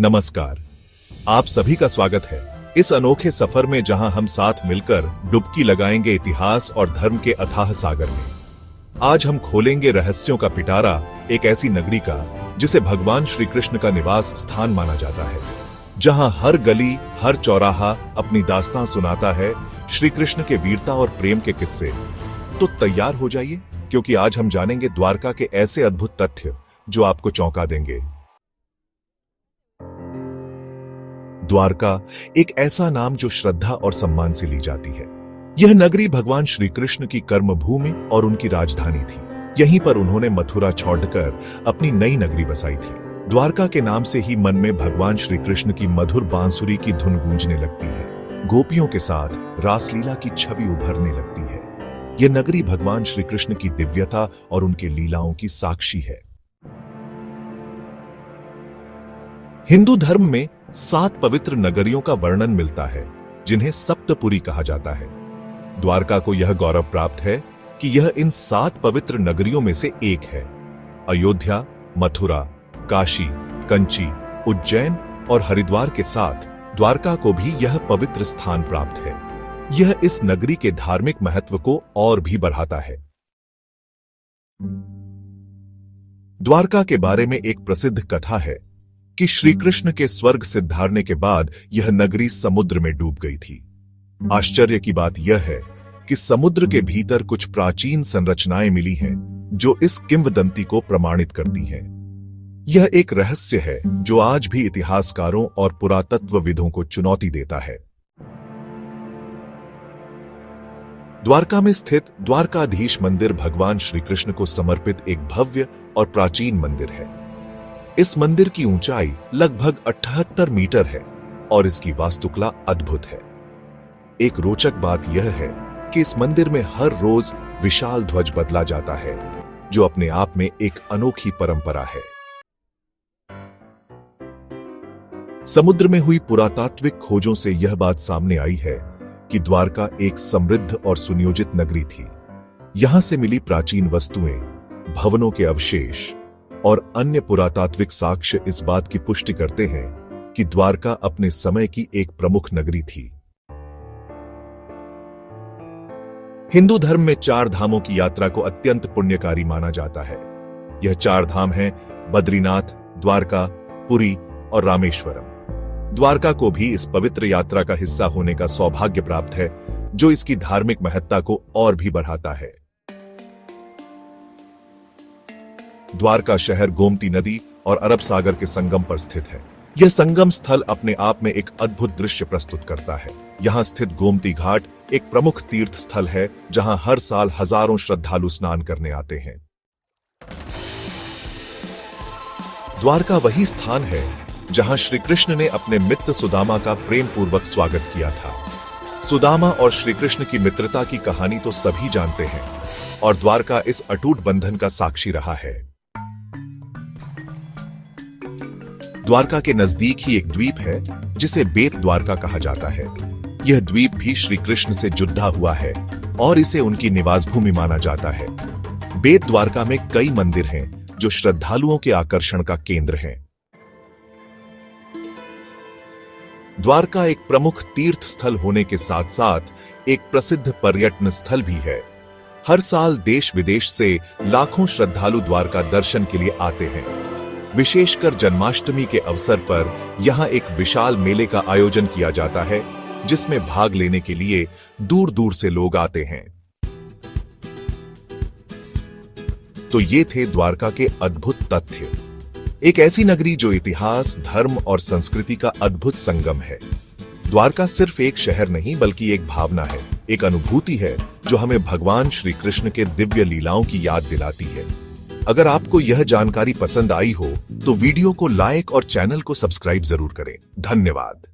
नमस्कार, आप सभी का स्वागत है इस अनोखे सफर में जहां हम साथ मिलकर डुबकी लगाएंगे इतिहास और धर्म के अथाह सागर में। आज हम खोलेंगे रहस्यों का पिटारा एक ऐसी नगरी का जिसे भगवान श्री कृष्ण का निवास स्थान माना जाता है, जहां हर गली हर चौराहा अपनी दास्तां सुनाता है श्री कृष्ण के वीरता और प्रेम के किस्से। तो तैयार हो जाइए, क्योंकि आज हम जानेंगे द्वारका के ऐसे अद्भुत तथ्य जो आपको चौंका देंगे। द्वारका एक ऐसा नाम जो श्रद्धा और सम्मान से ली जाती है। यह नगरी भगवान श्री कृष्ण की कर्मभूमि और उनकी राजधानी थी। यहीं पर उन्होंने मथुरा छोड़कर अपनी नई नगरी बसाई थी। द्वारका के नाम से ही मन में भगवान श्री कृष्ण की मधुर बांसुरी की धुन गूंजने लगती है। गोपियों के साथ रासलीला की छवि उभरने लगती है। यह नगरी भगवान श्री कृष्ण की दिव्यता और उनके लीलाओं की साक्षी है। हिंदू धर्म में 7 पवित्र नगरियों का वर्णन मिलता है, जिन्हें सप्तपुरी कहा जाता है। द्वारका को यह गौरव प्राप्त है कि यह इन 7 पवित्र नगरियों में से एक है। अयोध्या, मथुरा, काशी, कंची, उज्जैन और हरिद्वार के साथ द्वारका को भी यह पवित्र स्थान प्राप्त है। यह इस नगरी के धार्मिक महत्व को और भी बढ़ाता है। द्वारका के बारे में एक प्रसिद्ध कथा है कि श्री कृष्ण के स्वर्ग सिधारने के बाद यह नगरी समुद्र में डूब गई थी। आश्चर्य की बात यह है कि समुद्र के भीतर कुछ प्राचीन संरचनाएं मिली हैं जो इस किंवदंती को प्रमाणित करती हैं। यह एक रहस्य है जो आज भी इतिहासकारों और पुरातत्वविदों को चुनौती देता है। द्वारका में स्थित द्वारकाधीश मंदिर भगवान श्री कृष्ण को समर्पित एक भव्य और प्राचीन मंदिर है। इस मंदिर की ऊंचाई लगभग 78 मीटर है और इसकी वास्तुकला अद्भुत है। एक रोचक बात यह है कि इस मंदिर में हर रोज विशाल ध्वज बदला जाता है, जो अपने आप में एक अनोखी परंपरा है। समुद्र में हुई पुरातात्विक खोजों से यह बात सामने आई है कि द्वारका एक समृद्ध और सुनियोजित नगरी थी। यहां से मिली प्राचीन वस्तुएं, भवनों के अवशेष और अन्य पुरातात्विक साक्ष्य इस बात की पुष्टि करते हैं कि द्वारका अपने समय की एक प्रमुख नगरी थी। हिंदू धर्म में 4 धामों की यात्रा को अत्यंत पुण्यकारी माना जाता है। यह 4 धाम हैं बद्रीनाथ, द्वारका, पुरी और रामेश्वरम। द्वारका को भी इस पवित्र यात्रा का हिस्सा होने का सौभाग्य प्राप्त है, जो इसकी धार्मिक महत्ता को और भी बढ़ाता है। द्वारका शहर गोमती नदी और अरब सागर के संगम पर स्थित है। यह संगम स्थल अपने आप में एक अद्भुत दृश्य प्रस्तुत करता है। यहां स्थित गोमती घाट एक प्रमुख तीर्थ स्थल है, जहां हर साल हजारों श्रद्धालु स्नान करने आते हैं। द्वारका वही स्थान है जहां श्री कृष्ण ने अपने मित्र सुदामा का प्रेम पूर्वक स्वागत किया था। सुदामा और श्री कृष्ण की मित्रता की कहानी तो सभी जानते हैं, और द्वारका इस अटूट बंधन का साक्षी रहा है। द्वारका के नजदीक ही एक द्वीप है जिसे बेत द्वारका कहा जाता है। यह द्वीप भी श्री कृष्ण से जुड़ा हुआ है और इसे उनकी निवास भूमि माना जाता है। बेत द्वारका में कई मंदिर हैं जो श्रद्धालुओं के आकर्षण का केंद्र हैं। द्वारका एक प्रमुख तीर्थ स्थल होने के साथ साथ एक प्रसिद्ध पर्यटन स्थल भी है। हर साल देश विदेश से लाखों श्रद्धालु द्वारका दर्शन के लिए आते हैं। विशेषकर जन्माष्टमी के अवसर पर यहां एक विशाल मेले का आयोजन किया जाता है, जिसमें भाग लेने के लिए दूर दूर से लोग आते हैं। तो ये थे द्वारका के अद्भुत तथ्य। एक ऐसी नगरी जो इतिहास, धर्म और संस्कृति का अद्भुत संगम है। द्वारका सिर्फ एक शहर नहीं, बल्कि एक भावना है, एक अनुभूति है जो हमें भगवान श्री कृष्ण के दिव्य लीलाओं की याद दिलाती है। अगर आपको यह जानकारी पसंद आई हो तो वीडियो को लाइक और चैनल को सब्सक्राइब जरूर करें। धन्यवाद।